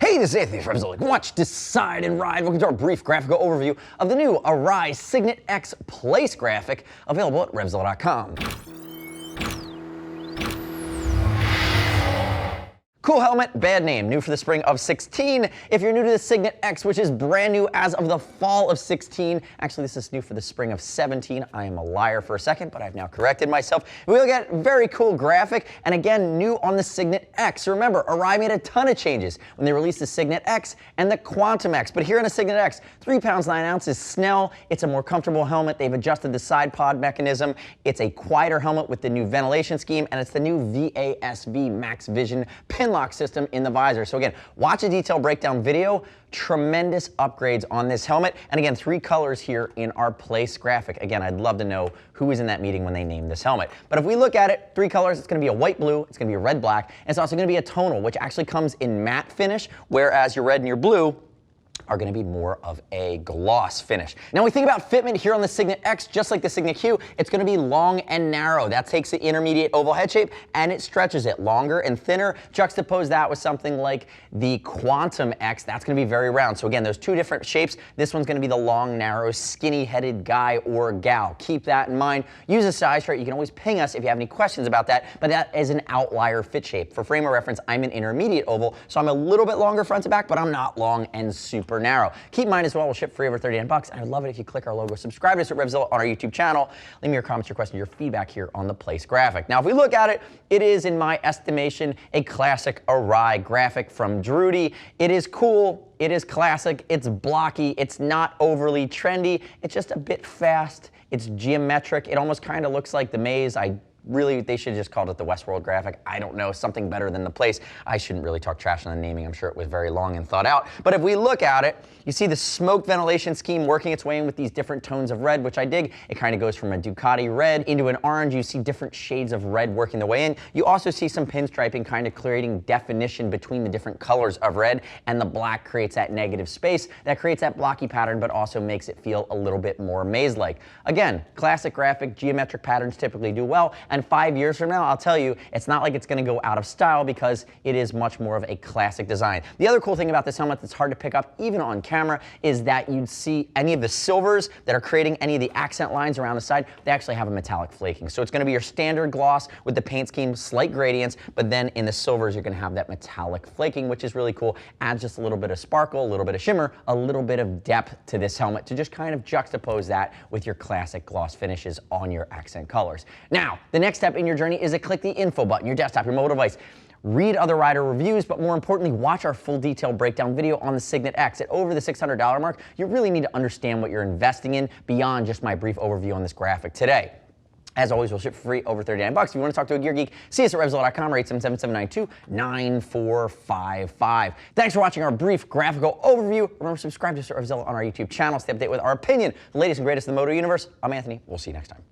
Hey, this is Anthony from RevZilla. Watch, decide, and ride. Welcome to our brief graphical overview of the new Arai Signet-X Place graphic, available at RevZilla.com. Cool helmet, bad name, new for the spring of 16. If you're new to the Signet-X, which is brand new as of the fall of 16, actually this is new for the spring of 17. I am a liar for a second, but I've now corrected myself. We'll get very cool graphic, and again, new on the Signet-X. Remember, Arai made a ton of changes when they released the Signet-X and the Quantum X, but here in the Signet-X, 3 pounds 9 ounces Snell. It's a more comfortable helmet. They've adjusted the side pod mechanism. It's a quieter helmet with the new ventilation scheme, and it's the new VASV Max Vision pin lock system in the visor. So again, watch a detailed breakdown video. Tremendous upgrades on this helmet. And again, 3 colors here in our place graphic. Again, I'd love to know who was in that meeting when they named this helmet. But if we look at it, 3 colors, it's going to be a white blue, it's going to be a red black, and it's also going to be a tonal, which actually comes in matte finish, whereas your red and your blue are going to be more of a gloss finish. Now, when we think about fitment here on the Signet-X, just like the Signet-Q, it's going to be long and narrow. That takes the intermediate oval head shape and it stretches it longer and thinner. Juxtapose that with something like the Quantum X, that's going to be very round. So again, there's 2 different shapes. This one's going to be the long, narrow, skinny-headed guy or gal. Keep that in mind. Use a size chart. You can always ping us if you have any questions about that, but that is an outlier fit shape. For frame of reference, I'm an intermediate oval, so I'm a little bit longer front to back, but I'm not long and super narrow. Keep in mind as well, we'll ship free over 39 bucks, and I'd love it if you click our logo, subscribe to us at RevZilla on our YouTube channel. Leave me your comments, your questions, your feedback here on the place graphic. Now, if we look at it, it is, in my estimation, a classic Arai graphic from Drudy. It is cool, it is classic, it's blocky, it's not overly trendy, it's just a bit fast, it's geometric, it almost kind of looks like the maze. Really, they should have just called it the Westworld graphic. I don't know, something better than the place. I shouldn't really talk trash on the naming. I'm sure it was very long and thought out. But if we look at it, you see the smoke ventilation scheme working its way in with these different tones of red, which I dig. It kind of goes from a Ducati red into an orange. You see different shades of red working their way in. You also see some pinstriping kind of creating definition between the different colors of red, and the black creates that negative space that creates that blocky pattern, but also makes it feel a little bit more maze-like. Again, classic graphic, geometric patterns typically do well. And 5 years from now, I'll tell you, it's not like it's going to go out of style because it is much more of a classic design. The other cool thing about this helmet that's hard to pick up even on camera is that you'd see any of the silvers that are creating any of the accent lines around the side, they actually have a metallic flaking. So it's going to be your standard gloss with the paint scheme, slight gradients, but then in the silvers, you're going to have that metallic flaking, which is really cool. Adds just a little bit of sparkle, a little bit of shimmer, a little bit of depth to this helmet to just kind of juxtapose that with your classic gloss finishes on your accent colors. Now, the next step in your journey is to click the info button, your desktop, your mobile device. Read other rider reviews, but more importantly, watch our full detailed breakdown video on the Signet-X. At over the $600 mark, you really need to understand what you're investing in beyond just my brief overview on this graphic today. As always, we'll ship free over 39 bucks. If you want to talk to a gear geek, see us at RevZilla.com or 877-792-9455. Thanks for watching our brief graphical overview. Remember, subscribe to us at RevZilla on our YouTube channel. Stay updated with our opinion, the latest and greatest in the moto universe. I'm Anthony. We'll see you next time.